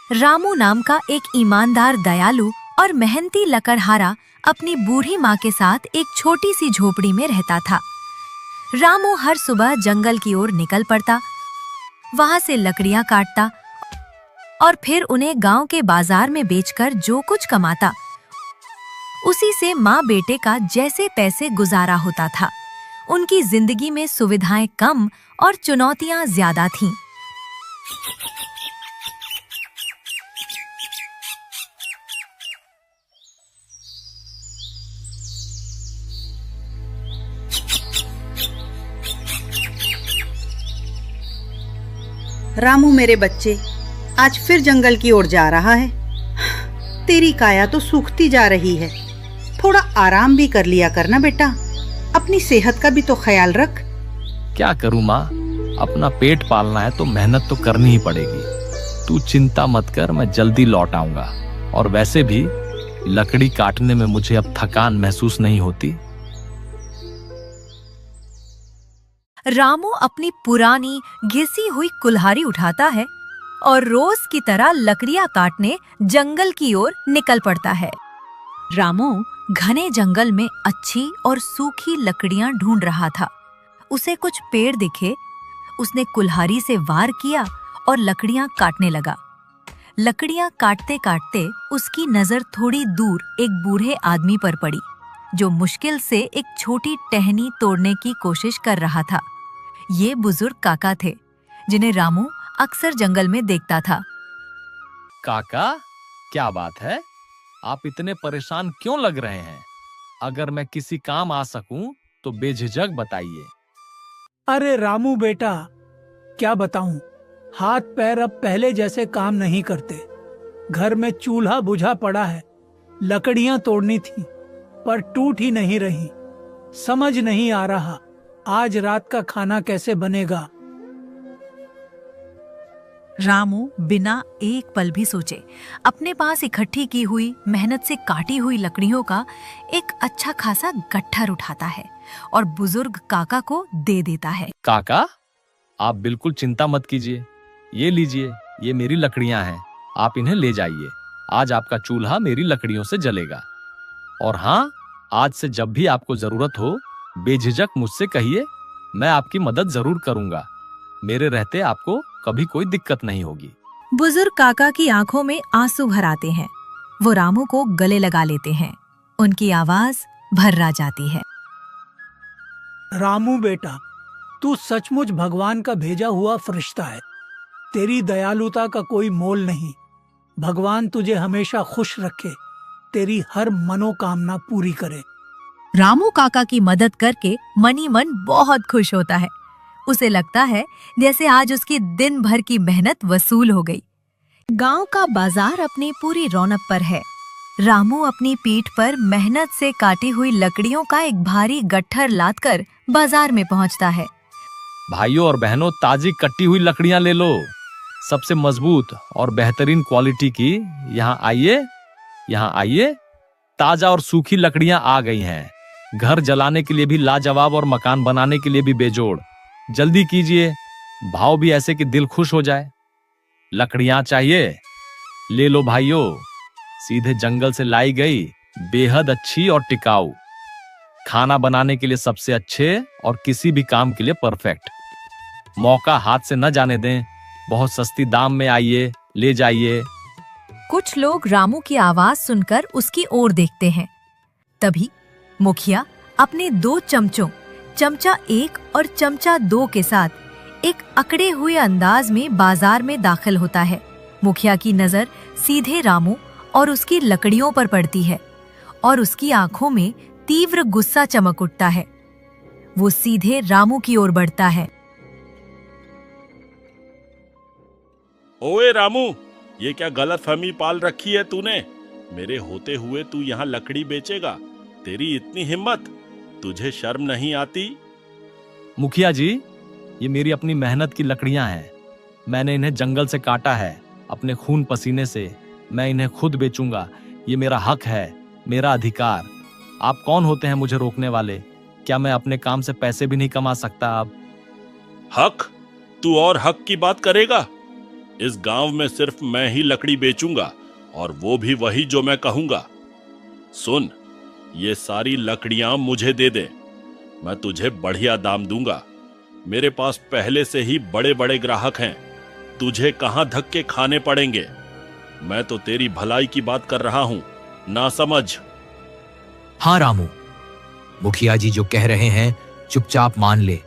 रामू नाम का एक ईमानदार, दयालु और मेहनती लकड़हारा अपनी बूढ़ी माँ के साथ एक छोटी सी झोपड़ी में रहता था। रामू हर सुबह जंगल की ओर निकल पड़ता, वहाँ से लकड़ियाँ काटता और फिर उन्हें गांव के बाजार में बेचकर जो कुछ कमाता, उसी से माँ बेटे का जैसे तैसे गुजारा होता था। उनकी जिंदगी में सुविधाएं कम और चुनौतियां ज्यादा थीं। रामू मेरे बच्चे, आज फिर जंगल की ओर जा रहा है। तेरी काया तो सूखती जा रही है, थोड़ा आराम भी कर लिया करना बेटा, अपनी सेहत का भी तो ख्याल रख। क्या करूं माँ, अपना पेट पालना है तो मेहनत तो करनी ही पड़ेगी। तू चिंता मत कर, मैं जल्दी लौट आऊंगा। और वैसे भी लकड़ी काटने में मुझे अब थकान महसूस नहीं होती। रामू अपनी पुरानी घिसी हुई कुल्हाड़ी उठाता है और रोज की तरह लकड़ियां काटने जंगल की ओर निकल पड़ता है। रामू घने जंगल में अच्छी और सूखी लकड़ियां ढूंढ रहा था। उसे कुछ पेड़ दिखे, उसने कुल्हाड़ी से वार किया और लकड़ियां काटने लगा। लकड़ियां काटते काटते उसकी नजर थोड़ी दूर एक बूढ़े आदमी पर पड़ी, जो मुश्किल से एक छोटी टहनी तोड़ने की कोशिश कर रहा था। ये बुजुर्ग काका थे, जिन्हें रामू अक्सर जंगल में देखता था। काका, क्या बात है? आप इतने परेशान क्यों लग रहे हैं? अगर मैं किसी काम आ सकूं तो बेझिझक बताइए। अरे रामू बेटा, क्या बताऊं, हाथ पैर अब पहले जैसे काम नहीं करते। घर में चूल्हा बुझा पड़ा है, लकड़ियां तोड़नी थी पर टूट ही नहीं रही। समझ नहीं आ रहा आज रात का खाना कैसे बनेगा। रामू बिना एक पल भी सोचे अपने पास इकट्ठी की हुई, मेहनत से काटी हुई लकड़ियों का एक अच्छा खासा गट्ठर उठाता है और बुजुर्ग काका को दे देता है। काका, आप बिल्कुल चिंता मत कीजिए। ये लीजिए, ये मेरी लकड़ियां हैं, आप इन्हें ले जाइए। आज आपका चूल्हा मेरी लकड़ियों से जलेगा। और हाँ, आज से जब भी आपको जरूरत हो, बेझिझक मुझसे कहिए, मैं आपकी मदद जरूर करूंगा। मेरे रहते आपको कभी कोई दिक्कत नहीं होगी। बुजुर्ग काका की आंखों में आंसू भर आते हैं। वो रामू को गले लगा लेते हैं। उनकी आवाज भर्रा जाती है। रामू बेटा, तू सचमुच भगवान का भेजा हुआ फरिश्ता है। तेरी दयालुता का कोई मोल नहीं। भगवान तुझे हमेशा खुश रखे, तेरी हर मनोकामना पूरी करे। रामू काका की मदद करके मनी मन बहुत खुश होता है। उसे लगता है जैसे आज उसकी दिन भर की मेहनत वसूल हो गई। गांव का बाजार अपनी पूरी रौनक पर है। रामू अपनी पीठ पर मेहनत से काटी हुई लकड़ियों का एक भारी गट्ठर लादकर बाजार में पहुंचता है। भाइयों और बहनों, ताजी कटी हुई लकड़ियां ले लो, सबसे मजबूत और बेहतरीन क्वालिटी की। यहाँ आइए, यहाँ आइए। ताजा और सूखी लकड़ियां आ गई हैं। घर जलाने के लिए भी लाजवाब और मकान बनाने के लिए भी बेजोड़। जल्दी कीजिए, भाव भी ऐसे कि दिल खुश हो जाए। लकड़ियां चाहिए? ले लो भाइयों, सीधे जंगल से लाई गई, बेहद अच्छी और टिकाऊ। खाना बनाने के लिए सबसे अच्छे और किसी भी काम के लिए परफेक्ट। मौका हाथ से न जाने दें। बहुत सस्ती दाम में, आइए, ले जाइए। कुछ लोग रामू की आवाज सुनकर उसकी ओर देखते हैं। तभी मुखिया अपने 2 चमचों, चमचा 1 और चमचा 2 के साथ एक अकड़े हुए अंदाज में बाजार में दाखिल होता है। मुखिया की नजर सीधे रामू और उसकी लकड़ियों पर पड़ती है और उसकी आंखों में तीव्र गुस्सा चमक उठता है। वो सीधे रामू की ओर बढ़ता है। ओए रामू, ये क्या गलतफहमी पाल रखी है तूने? मेरे होते हुए तू यहाँ लकड़ी बेचेगा? तेरी इतनी हिम्मत, तुझे शर्म नहीं आती? मुखिया जी, ये मेरी अपनी मेहनत की लकड़ियां हैं। मैंने इन्हें जंगल से काटा है, अपने खून पसीने से। मैं इन्हें खुद बेचूंगा। ये मेरा हक है, मेरा अधिकार। आप कौन होते हैं मुझे रोकने वाले? क्या मैं अपने काम से पैसे भी नहीं कमा सकता अब? हक? तू और हक की बात करेगा? इस गांव में सिर्फ मैं ही लकड़ी बेचूंगा, और वो भी वही जो मैं कहूंगा। सुन, ये सारी लकड़ियां मुझे दे दे, मैं तुझे बढ़िया दाम दूंगा। मेरे पास पहले से ही बड़े बड़े ग्राहक हैं, तुझे कहां धक्के खाने पड़ेंगे। मैं तो तेरी भलाई की बात कर रहा हूं, ना समझ। हाँ रामू, मुखिया जी जो कह रहे हैं चुपचाप मान ले,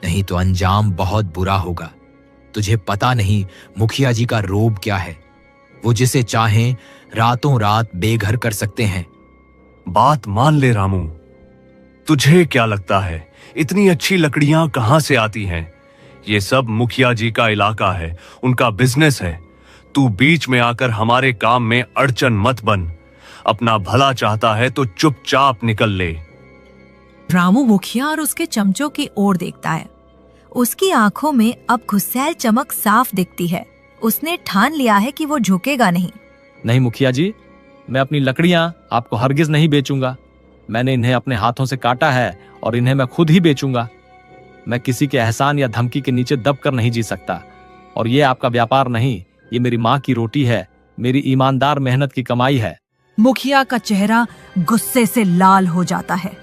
नहीं तो अंजाम बहुत बुरा होगा। तुझे पता नहीं मुखिया जी का रोब क्या है, वो जिसे चाहें रातों रात बेघर कर सकते हैं। बात मान ले रामू, तुझे क्या लगता है इतनी अच्छी लकड़ियां कहां से आती हैं? ये सब मुखिया जी का इलाका है, उनका बिजनेस है। तू बीच में आकर हमारे काम में अड़चन मत बन। अपना भला चाहता है तो चुपचाप निकल ले। रामू मुखिया और उसके चमचों की ओर देखता है। उसकी आंखों में अब गुस्सैल चमक साफ दिखती है। उसने ठान लिया है कि वो झुकेगा नहीं। नहीं मुखिया जी, मैं अपनी लकड़ियां आपको हरगिज नहीं बेचूंगा। मैंने इन्हें अपने हाथों से काटा है और इन्हें मैं खुद ही बेचूंगा। मैं किसी के एहसान या धमकी के नीचे दब कर नहीं जी सकता। और ये आपका व्यापार नहीं, ये मेरी माँ की रोटी है, मेरी ईमानदार मेहनत की कमाई है। मुखिया का चेहरा गुस्से से लाल हो जाता है।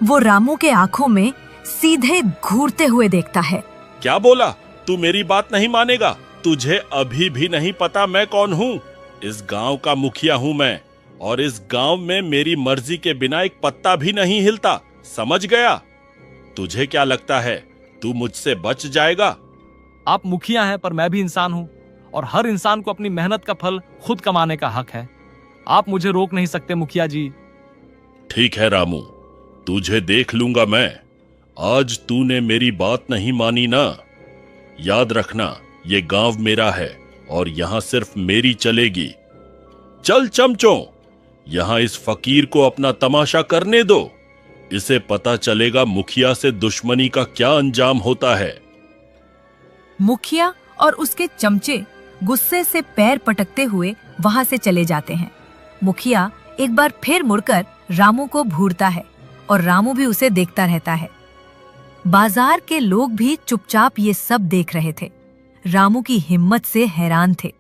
वो रामू के आंखों में सीधे घूरते हुए देखता है। क्या बोला? तू मेरी बात नहीं मानेगा? तुझे अभी भी नहीं पता मैं कौन हूँ? इस गांव का मुखिया हूँ मैं, और इस गांव में मेरी मर्जी के बिना एक पत्ता भी नहीं हिलता। समझ गया? तुझे क्या लगता है तू मुझसे बच जाएगा? आप मुखिया हैं, पर मैं भी इंसान हूँ, और हर इंसान को अपनी मेहनत का फल खुद कमाने का हक है। आप मुझे रोक नहीं सकते मुखिया जी। ठीक है रामू, तुझे देख लूंगा मैं। आज तूने मेरी बात नहीं मानी ना? याद रखना, ये गांव मेरा है और यहां सिर्फ मेरी चलेगी। चल चमचों, यहां इस फकीर को अपना तमाशा करने दो। इसे पता चलेगा मुखिया से दुश्मनी का क्या अंजाम होता है। मुखिया और उसके चमचे गुस्से से पैर पटकते हुए वहां से चले जाते हैं। मुखिया एक बार फिर मुड़कर रामू को घूरता है और रामू भी उसे देखता रहता है। बाजार के लोग भी चुपचाप ये सब देख रहे थे। रामू की हिम्मत से हैरान थे।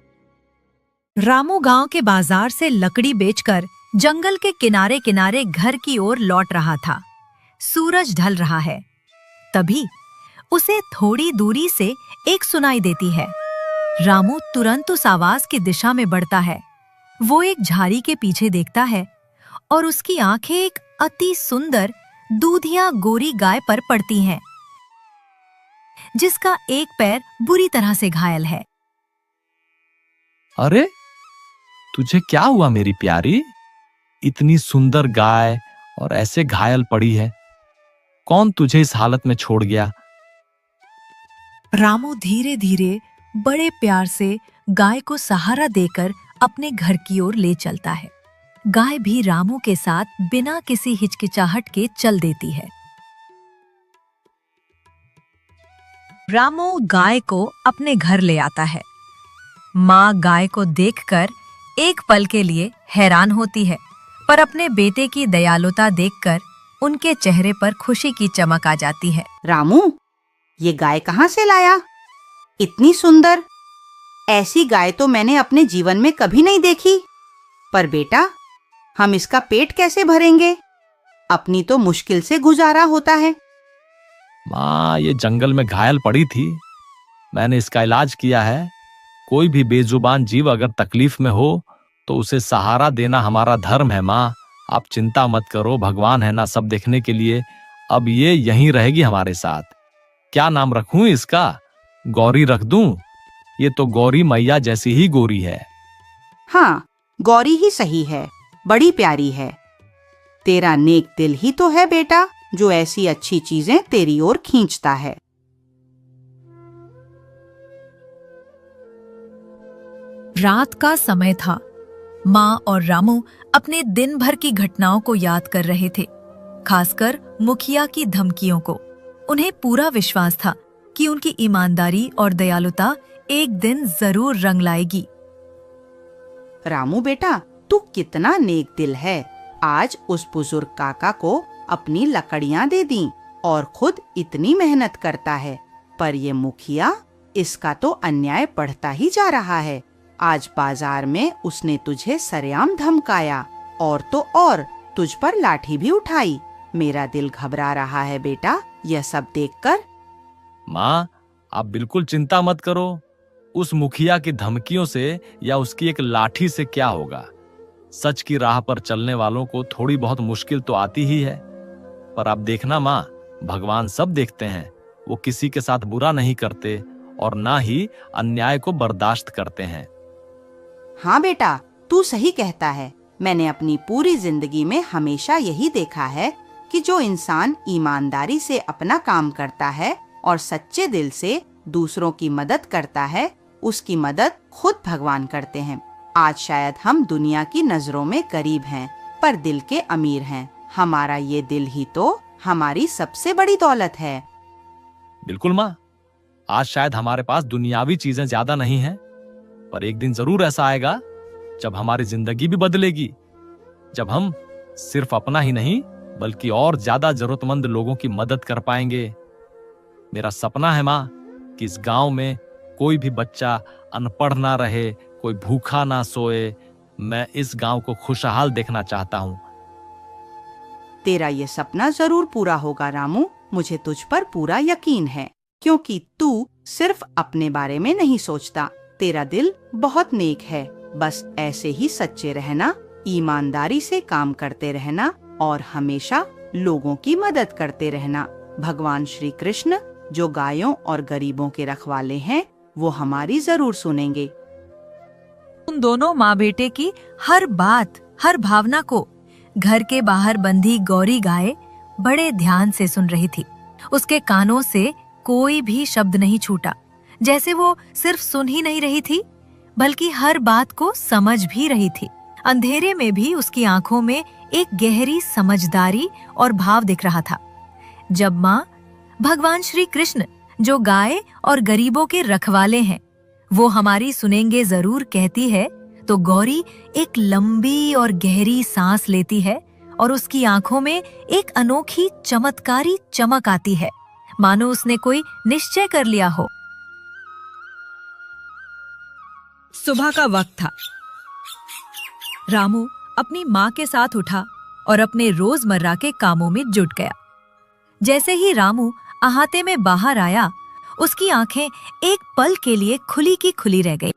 रामू गांव के बाजार से लकड़ी बेचकर जंगल के किनारे किनारे घर की ओर लौट रहा था। सूरज ढल रहा है। तभी उसे थोड़ी दूरी से एक सुनाई देती है। रामू तुरंत उस आवाज की दिशा में बढ़ता है। वो एक झाड़ी के पीछे देखता है और उसकी आंखें एक अति सुंदर दूधिया गोरी गाय पर पड़ती हैं, जिसका एक पैर बुरी तरह से घायल है। अरे, तुझे क्या हुआ मेरी प्यारी? इतनी सुंदर गाय और ऐसे घायल पड़ी है। कौन तुझे इस हालत में छोड़ गया? रामू धीरे धीरे बड़े प्यार से गाय को सहारा देकर अपने घर की ओर ले चलता है। गाय भी रामू के साथ बिना किसी हिचकिचाहट के चल देती है। रामू गाय को अपने घर ले आता है। माँ गाय को देखकर एक पल के लिए हैरान होती है, पर अपने बेटे की दयालुता देखकर उनके चेहरे पर खुशी की चमक आ जाती है। रामू, ये गाय कहाँ से लाया? इतनी सुंदर, ऐसी गाय तो मैंने अपने जीवन में कभी नहीं देखी। पर बेटा, हम इसका पेट कैसे भरेंगे? अपनी तो मुश्किल से गुजारा होता है। माँ, ये जंगल में घायल पड़ी थी, मैंने इसका इलाज किया है। कोई भी बेजुबान जीव अगर तकलीफ में हो तो उसे सहारा देना हमारा धर्म है। माँ, आप चिंता मत करो, भगवान है ना सब देखने के लिए। अब ये यहीं रहेगी हमारे साथ। क्या नाम रखूं इसका? गौरी रख दूं? ये तो गौरी मैया जैसी ही गोरी है। हाँ, गौरी ही सही है, बड़ी प्यारी है। तेरा नेक दिल ही तो है बेटा, जो ऐसी अच्छी चीजें तेरी ओर खींचता है। रात का समय था। माँ और रामू अपने दिन भर की घटनाओं को याद कर रहे थे, खासकर मुखिया की धमकियों को। उन्हें पूरा विश्वास था कि उनकी ईमानदारी और दयालुता एक दिन जरूर रंग लाएगी। रामू बेटा, तू कितना नेक दिल है। आज उस बुजुर्ग काका को अपनी लकड़ियां दे दी और खुद इतनी मेहनत करता है। पर ये मुखिया इसका तो अन्याय बढ़ता ही जा रहा है। आज बाजार में उसने तुझे सरेआम धमकाया और तो और तुझ पर लाठी भी उठाई। मेरा दिल घबरा रहा है बेटा यह सब देखकर। माँ, आप बिल्कुल चिंता मत करो। उस मुखिया की धमकियों से या उसकी एक लाठी से क्या होगा। सच की राह पर चलने वालों को थोड़ी बहुत मुश्किल तो आती ही है, पर आप देखना माँ, भगवान सब देखते हैं। वो किसी के साथ बुरा नहीं करते और ना ही अन्याय को बर्दाश्त करते हैं। हाँ बेटा, तू सही कहता है। मैंने अपनी पूरी जिंदगी में हमेशा यही देखा है कि जो इंसान ईमानदारी से अपना काम करता है और सच्चे दिल से दूसरों की मदद करता है, उसकी मदद खुद भगवान करते हैं। आज शायद हम दुनिया की नजरों में गरीब हैं, पर दिल के अमीर हैं। हमारा ये दिल ही तो हमारी सबसे बड़ी दौलत है। बिल्कुल माँ, आज शायद हमारे पास दुनियावी चीजें ज्यादा नहीं हैं, पर एक दिन जरूर ऐसा आएगा जब हमारी जिंदगी भी बदलेगी, जब हम सिर्फ अपना ही नहीं बल्कि और ज्यादा जरूरतमंद लोगों की मदद कर पाएंगे। मेरा सपना है माँ कि इस गांव में कोई भी बच्चा अनपढ़ ना रहे, कोई भूखा ना सोए। मैं इस गांव को खुशहाल देखना चाहता हूँ। तेरा ये सपना जरूर पूरा होगा रामू, मुझे तुझ पर पूरा यकीन है, क्योंकि तू सिर्फ अपने बारे में नहीं सोचता। तेरा दिल बहुत नेक है। बस ऐसे ही सच्चे रहना, ईमानदारी से काम करते रहना और हमेशा लोगों की मदद करते रहना। भगवान श्री कृष्ण जो गायों और गरीबों के रखवाले हैं, वो हमारी जरूर सुनेंगे। उन दोनों माँ बेटे की हर बात, हर भावना को घर के बाहर बंधी गौरी गाय बड़े ध्यान से सुन रही थी। उसके कानों से कोई भी शब्द नहीं छूटा, जैसे वो सिर्फ सुन ही नहीं रही थी बल्कि हर बात को समझ भी रही थी। अंधेरे में भी उसकी आंखों में एक गहरी समझदारी और भाव दिख रहा था। जब माँ भगवान श्री कृष्ण जो गाय और गरीबों के रखवाले हैं, वो हमारी सुनेंगे जरूर कहती है, तो गौरी एक लंबी और गहरी सांस लेती है और उसकी आंखों में एक अनोखी चमत्कारी चमक आती है, मानो उसने कोई निश्चय कर लिया हो। सुबह का वक्त था। रामू अपनी माँ के साथ उठा और अपने रोजमर्रा के कामों में जुट गया। जैसे ही रामू अहाते में बाहर आया, उसकी आंखें एक पल के लिए खुली की खुली रह गई।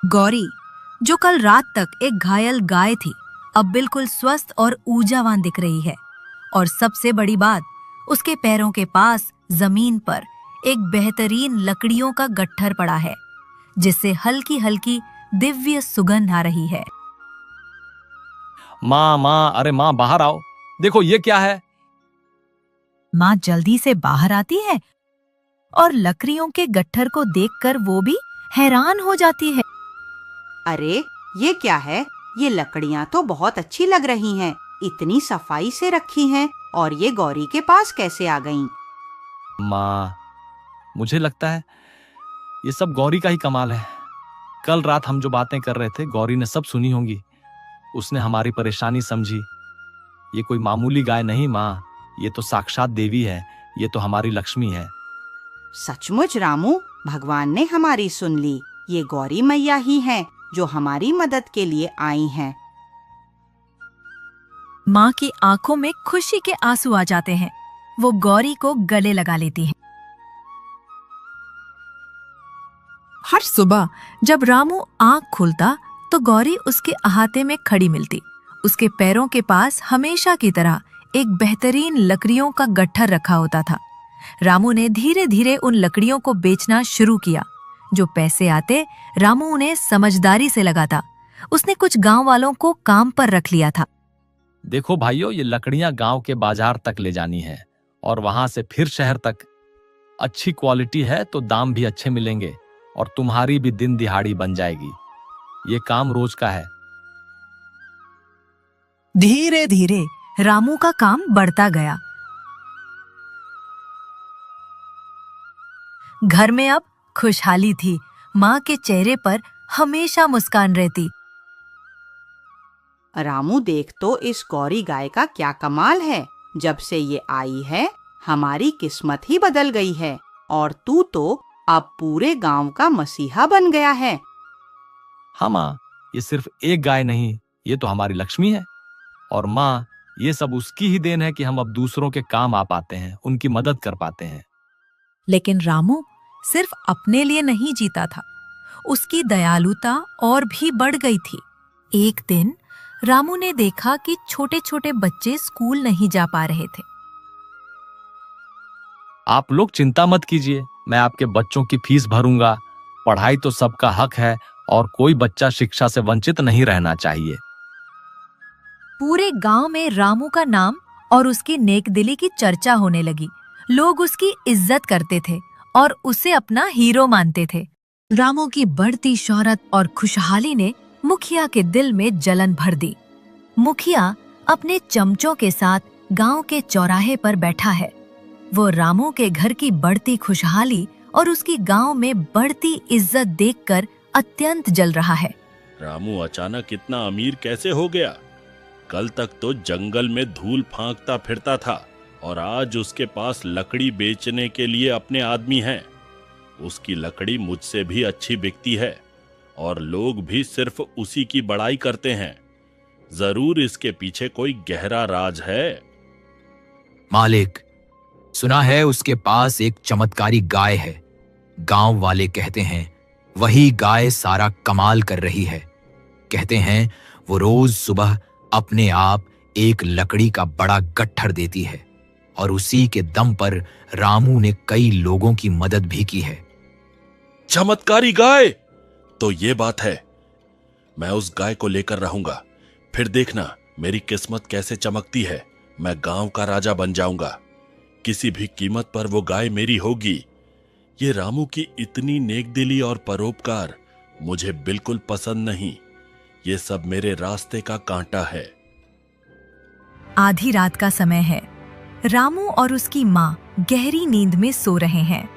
गौरी, जो कल रात तक एक घायल गाय थी, अब बिल्कुल स्वस्थ और ऊर्जावान दिख रही है। और सबसे बड़ी बात, उसके पैरों के पास जमीन पर एक बेहतरीन लकड़ियों का गट्ठर पड़ा है, जिससे हल्की हल्की दिव्य सुगंध आ रही है। माँ, अरे माँ, बाहर आओ, देखो ये क्या है। माँ जल्दी से बाहर आती है और लकड़ियों के गट्ठर को देखकर वो भी हैरान हो जाती है। अरे ये क्या है? ये लकड़ियाँ तो बहुत अच्छी लग रही हैं, इतनी सफाई से रखी हैं, और ये गौरी के पास कैसे आ गईं? माँ, मुझे लगता है ये सब गौरी का ही कमाल है। कल रात हम जो बातें कर रहे थे, गौरी ने सब सुनी होंगी। उसने हमारी परेशानी समझी। ये कोई मामूली गाय नहीं माँ, ये तो साक्षात देवी है, ये तो हमारी लक्ष्मी है। सचमुच रामू, भगवान ने हमारी सुन ली। ये गौरी मैया ही हैं जो हमारी मदद के लिए आई हैं। माँ की आंखों में खुशी के आंसू आ जाते हैं। वो गौरी को गले लगा लेती है। हर सुबह जब रामू आंख खोलता तो गौरी उसके अहाते में खड़ी मिलती। उसके पैरों के पास हमेशा की तरह एक बेहतरीन लकड़ियों का गट्ठर रखा होता था। रामू ने धीरे धीरे उन लकड़ियों को बेचना शुरू किया। जो पैसे आते, रामू उन्हें समझदारी से लगाता। उसने कुछ गांव वालों को काम पर रख लिया था। देखो भाइयों, ये लकड़ियां गांव के बाजार तक ले जानी है और वहां से फिर शहर तक। अच्छी क्वालिटी है तो दाम भी अच्छे मिलेंगे और तुम्हारी भी दिन दिहाड़ी बन जाएगी। ये काम रोज का है। धीरे धीरे रामू का काम बढ़ता गया। घर में अब खुशहाली थी। माँ के चेहरे पर हमेशा मुस्कान रहती। रामू, देख तो इस गौरी गाय का क्या कमाल है। जब से ये आई है, हमारी किस्मत ही बदल गई है। और तू तो अब पूरे गांव का मसीहा बन गया है। हाँ माँ, ये सिर्फ एक गाय नहीं, ये तो हमारी लक्ष्मी है। और माँ, ये सब उसकी ही देन है कि हम अब दूसरों के काम आ पाते हैं, उनकी मदद कर पाते हैं। लेकिन रामू सिर्फ अपने लिए नहीं जीता था, उसकी दयालुता और भी बढ़ गई थी। एक दिन रामू ने देखा कि छोटे छोटे बच्चे स्कूल नहीं जा पा रहे थे। आप लोग चिंता मत कीजिए, मैं आपके बच्चों की फीस भरूंगा। पढ़ाई तो सबका हक है और कोई बच्चा शिक्षा से वंचित नहीं रहना चाहिए। पूरे गांव में रामू का नाम और उसकी नेकदिली की चर्चा होने लगी। लोग उसकी इज्जत करते थे और उसे अपना हीरो मानते थे। रामू की बढ़ती शोहरत और खुशहाली ने मुखिया के दिल में जलन भर दी। मुखिया अपने चमचों के साथ गांव के चौराहे पर बैठा है। वो रामू के घर की बढ़ती खुशहाली और उसकी गांव में बढ़ती इज्जत देखकर अत्यंत जल रहा है। रामू अचानक इतना अमीर कैसे हो गया? कल तक तो जंगल में धूल फांकता फिरता था और आज उसके पास लकड़ी बेचने के लिए अपने आदमी हैं। उसकी लकड़ी मुझसे भी अच्छी बिकती है और लोग भी सिर्फ उसी की बड़ाई करते हैं। जरूर इसके पीछे कोई गहरा राज है। मालिक, सुना है उसके पास एक चमत्कारी गाय है। गांव वाले कहते हैं वही गाय सारा कमाल कर रही है। कहते हैं वो रोज सुबह अपने आप एक लकड़ी का बड़ा गट्ठर देती है और उसी के दम पर रामू ने कई लोगों की मदद भी की है। चमत्कारी गाय? तो ये बात है। मैं उस गाय को लेकर रहूंगा, फिर देखना मेरी किस्मत कैसे चमकती है। मैं गांव का राजा बन जाऊंगा। किसी भी कीमत पर वो गाय मेरी होगी। ये रामू की इतनी नेकदिली और परोपकार मुझे बिल्कुल पसंद नहीं। ये सब मेरे रास्ते का कांटा है। आधी रात का समय है। रामू और उसकी माँ गहरी नींद में सो रहे हैं।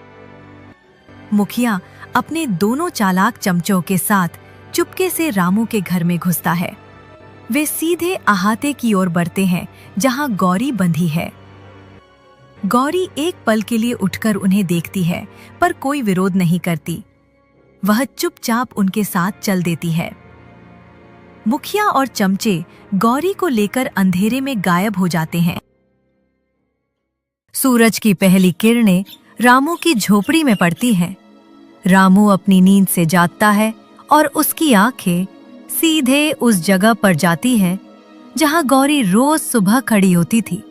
मुखिया अपने दोनों चालाक चमचों के साथ चुपके से रामू के घर में घुसता है। वे सीधे अहाते की ओर बढ़ते हैं जहां गौरी बंधी है। गौरी एक पल के लिए उठकर उन्हें देखती है, पर कोई विरोध नहीं करती। वह चुपचाप उनके साथ चल देती है। मुखिया और चमचे गौरी को लेकर अंधेरे में गायब हो जाते हैं। सूरज की पहली किरणें रामू की झोपड़ी में पड़ती हैं। रामू अपनी नींद से जागता है और उसकी आंखें सीधे उस जगह पर जाती हैं जहां गौरी रोज सुबह खड़ी होती थी।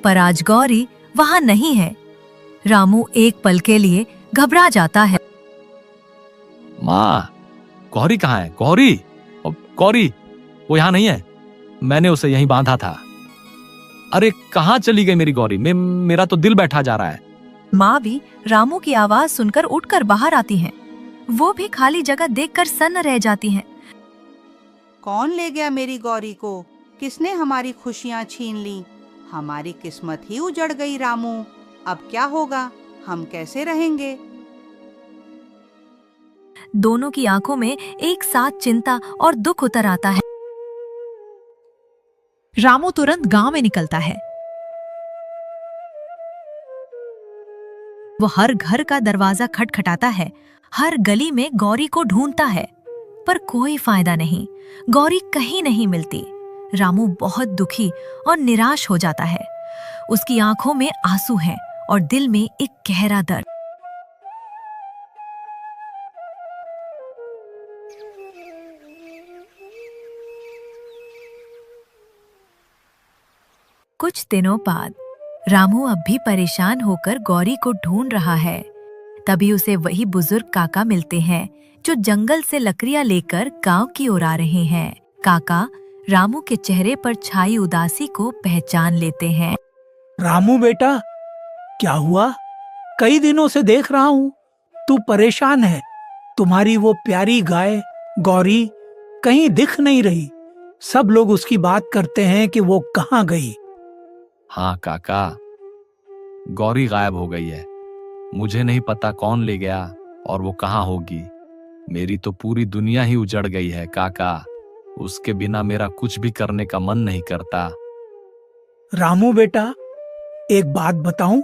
पर आज गौरी वहां नहीं है। रामू एक पल के लिए घबरा जाता है। माँ, गौरी कहाँ है? गौरी, गौरी, वो यहाँ नहीं है। मैंने उसे यहीं बांधा था। अरे कहाँ चली गई मेरी गौरी? मेरा तो दिल बैठा जा रहा है। माँ भी रामू की आवाज सुनकर उठकर बाहर आती हैं। वो भी खाली जगह देखकर सन्न रह जाती हैं। कौन ले गया मेरी गौरी को? किसने हमारी खुशियां छीन ली? हमारी किस्मत ही उजड़ गई रामू। अब क्या होगा? हम कैसे रहेंगे? दोनों की आंखों में एक साथ चिंता और दुख उतर आता है। रामू तुरंत गांव में निकलता है। वो हर घर का दरवाजा खटखटाता है, हर गली में गौरी को ढूंढता है, पर कोई फायदा नहीं। गौरी कहीं नहीं मिलती। रामू बहुत दुखी और निराश हो जाता है। उसकी आंखों में आंसू हैं और दिल में एक गहरा दर्द। कुछ दिनों बाद रामू अब भी परेशान होकर गौरी को ढूंढ रहा है। तभी उसे वही बुजुर्ग काका मिलते हैं जो जंगल से लकड़ियां लेकर गांव की ओर आ रहे हैं। काका रामू के चेहरे पर छाई उदासी को पहचान लेते हैं। रामू बेटा, क्या हुआ? कई दिनों से देख रहा हूँ तू परेशान है। तुम्हारी वो प्यारी गाय गौरी कहीं दिख नहीं रही। सब लोग उसकी बात करते हैं कि वो कहाँ गई। हाँ काका, गौरी गायब हो गई है। मुझे नहीं पता कौन ले गया और वो कहाँ होगी। मेरी तो पूरी दुनिया ही उजड़ गई है काका। उसके बिना मेरा कुछ भी करने का मन नहीं करता। रामू बेटा, एक बात बताऊं,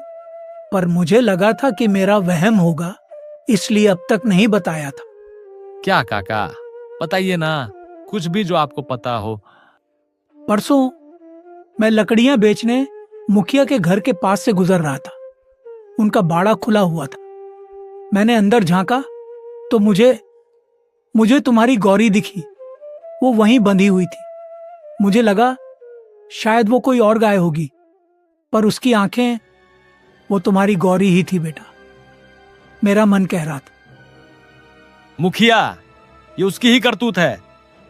पर मुझे लगा था कि मेरा वहम होगा। इसलिए अब तक नहीं बताया था। क्या काका, बताइए ना, कुछ भी जो आपको पता हो। परसों मैं लकड़ियां बेचने मुखिया के घर के पास से गुजर रहा था। उनका बाड़ा खुला हुआ था। मैंने अंदर झांका तो मुझे तुम्हारी गौरी दिखी। वो वहीं बंधी हुई थी। मुझे लगा शायद वो कोई और गाय होगी, पर उसकी आंखें, वो तुम्हारी गौरी ही थी बेटा। मेरा मन कह रहा था। मुखिया, ये उसकी ही करतूत है।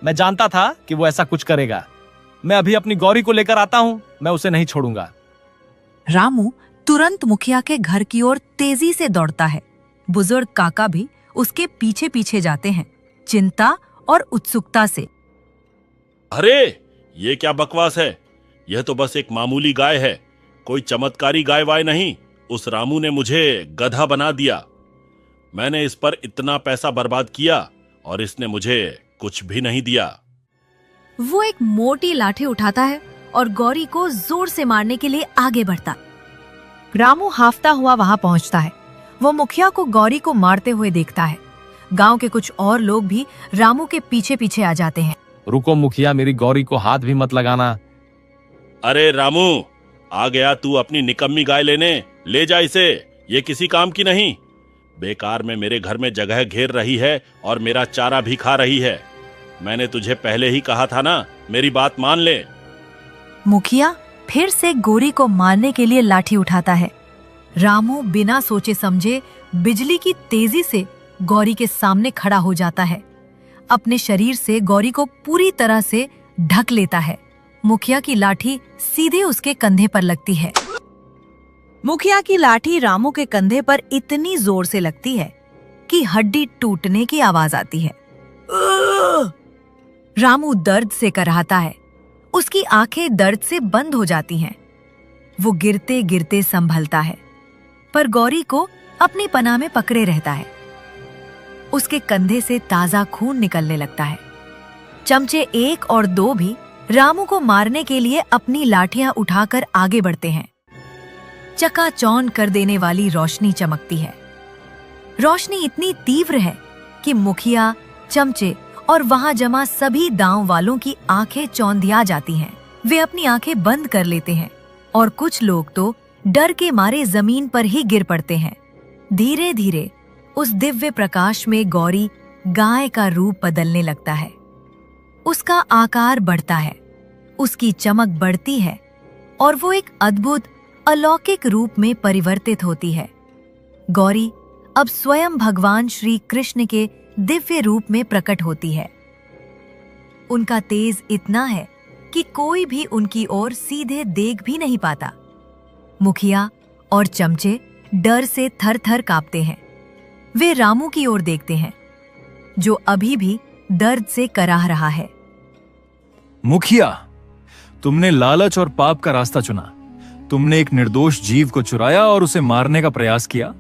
मैं जानता था कि वो ऐसा कुछ करेगा। मैं अभी अपनी गौरी को लेकर आता हूं, मैं उसे नहीं छोड़ूंगा। रामू तुरंत मुखिया के घर की ओर तेजी से दौड़ता है। बुजुर्ग काका भी उसके पीछे पीछे जाते हैं, चिंता और उत्सुकता से। अरे ये क्या बकवास है? यह तो बस एक मामूली गाय है, कोई चमत्कारी गाय वाय नहीं। उस रामू ने मुझे गधा बना दिया। मैंने इस पर इतना पैसा बर्बाद किया और इसने मुझे कुछ भी नहीं दिया। वो एक मोटी लाठी उठाता है और गौरी को जोर से मारने के लिए आगे बढ़ता। रामू हाफता हुआ वहां पहुंचता है। वो मुखिया को गौरी को मारते हुए देखता है। गांव के कुछ और लोग भी रामू के पीछे पीछे आ जाते हैं। रुको मुखिया, मेरी गौरी को हाथ भी मत लगाना। अरे रामू, आ गया तू अपनी निकम्मी गाय लेने? ले जा इसे, ये किसी काम की नहीं। बेकार में मेरे घर में जगह घेर रही है और मेरा चारा भी खा रही है। मैंने तुझे पहले ही कहा था ना, मेरी बात मान ले। मुखिया फिर से गौरी को मारने के लिए लाठी उठाता है। रामू बिना सोचे समझे बिजली की तेजी से गौरी के सामने खड़ा हो जाता है। अपने शरीर से गौरी को पूरी तरह से ढक लेता है। मुखिया की लाठी सीधे उसके कंधे पर लगती है। मुखिया की लाठी रामू के कंधे पर इतनी जोर से लगती है कि हड्डी टूटने की आवाज आती है। रामू दर्द से कराहता है। उसकी आंखें दर्द से बंद हो जाती हैं। वो गिरते गिरते संभलता है, पर गौरी को अपनी पनाह में पकड़े रहता है। उसके कंधे से ताजा खून निकलने लगता है। चमचे 1 और 2 भी रामू को मारने के लिए अपनी लाठियां उठाकर आगे बढ़ते हैं। चकाचौंध कर देने वाली रोशनी चमकती है। रोशनी इतनी तीव्र है कि मुखिया, चमचे और वहां जमा सभी गांव वालों की आंखें चौंधिया जाती हैं। वे अपनी आंखें बंद कर लेते हैं और कुछ लोग तो डर के मारे जमीन पर ही गिर पड़ते हैं। धीरे धीरे उस दिव्य प्रकाश में गौरी गाय का रूप बदलने लगता है। उसका आकार बढ़ता है, उसकी चमक बढ़ती है और वो एक अद्भुत अलौकिक रूप में परिवर्तित होती है। गौरी अब स्वयं भगवान श्री कृष्ण के दिव्य रूप में प्रकट होती है। उनका तेज इतना है कि कोई भी उनकी ओर सीधे देख भी नहीं पाता। मुखिया और चमचे डर से थर-थर कांपते हैं। वे रामू की ओर देखते हैं, जो अभी भी दर्द से कराह रहा है। मुखिया, तुमने लालच और पाप का रास्ता चुना। तुमने एक निर्दोष जीव को चुराया और उसे मारने का प्रयास किया।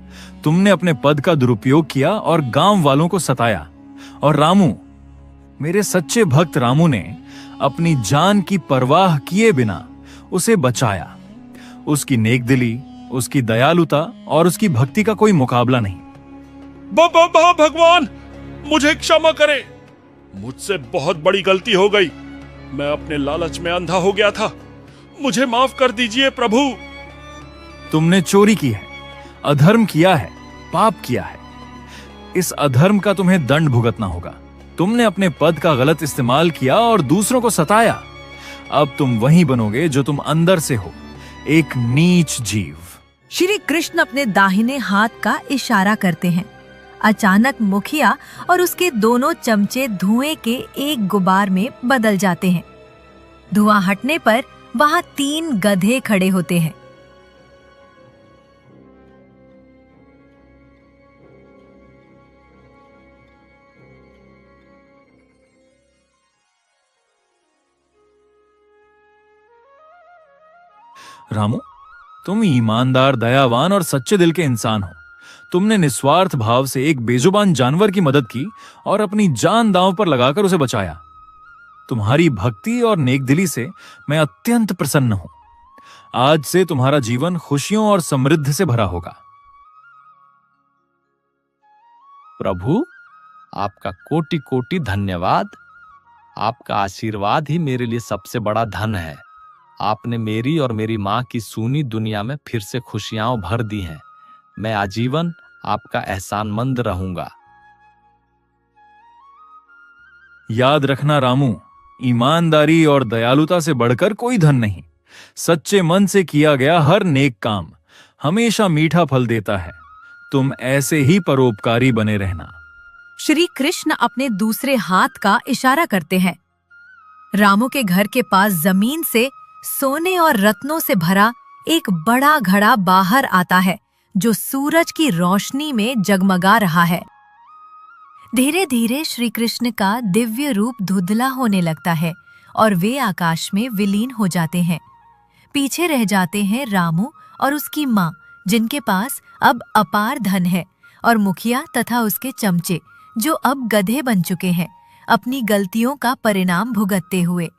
तुमने अपने पद का दुरुपयोग किया और गांव वालों को सताया। और रामू, मेरे सच्चे भक्त रामू ने अपनी जान की परवाह किए बिना उसे बचाया। उसकी नेकदिली, उसकी दयालुता और उसकी भक्ति का कोई मुकाबला नहीं। भगवान, मुझे क्षमा करे। मुझसे बहुत बड़ी गलती हो गई। मैं अपने लालच में अंधा हो गया था। मुझे माफ कर दीजिए प्रभु। तुमने चोरी की है, अधर्म किया है, पाप किया है। इस अधर्म का तुम्हें दंड भुगतना होगा। तुमने अपने पद का गलत इस्तेमाल किया और दूसरों को सताया। अब तुम वही बनोगे जो तुम अंदर से हो, एक नीच जीव। श्री कृष्ण अपने दाहिने हाथ का इशारा करते हैं। अचानक मुखिया और उसके दोनों चमचे धुएं के एक गुबार में बदल जाते हैं। धुआं हटने पर वहां 3 गधे खड़े होते हैं। रामू, तुम ईमानदार, दयावान और सच्चे दिल के इंसान हो। तुमने निस्वार्थ भाव से एक बेजुबान जानवर की मदद की और अपनी जान दांव पर लगाकर उसे बचाया। तुम्हारी भक्ति और नेकदिली से मैं अत्यंत प्रसन्न हूं। आज से तुम्हारा जीवन खुशियों और समृद्धि से भरा होगा। प्रभु, आपका कोटि कोटि धन्यवाद। आपका आशीर्वाद ही मेरे लिए सबसे बड़ा धन है। आपने मेरी और मेरी माँ की सूनी दुनिया में फिर से खुशियां भर दी हैं। मैं आजीवन आपका एहसानमंद रहूंगा। याद रखना रामू, ईमानदारी और दयालुता से बढ़कर कोई धन नहीं। सच्चे मन से किया गया हर नेक काम हमेशा मीठा फल देता है। तुम ऐसे ही परोपकारी बने रहना। श्री कृष्ण अपने दूसरे हाथ का इशारा करते हैं। रामू के घर के पास जमीन से सोने और रत्नों से भरा एक बड़ा घड़ा बाहर आता है, जो सूरज की रोशनी में जगमगा रहा है। धीरे धीरे श्री कृष्ण का दिव्य रूप धुंधला होने लगता है और वे आकाश में विलीन हो जाते हैं। पीछे रह जाते हैं रामू और उसकी माँ, जिनके पास अब अपार धन है, और मुखिया तथा उसके चमचे, जो अब गधे बन चुके हैं, अपनी गलतियों का परिणाम भुगतते हुए।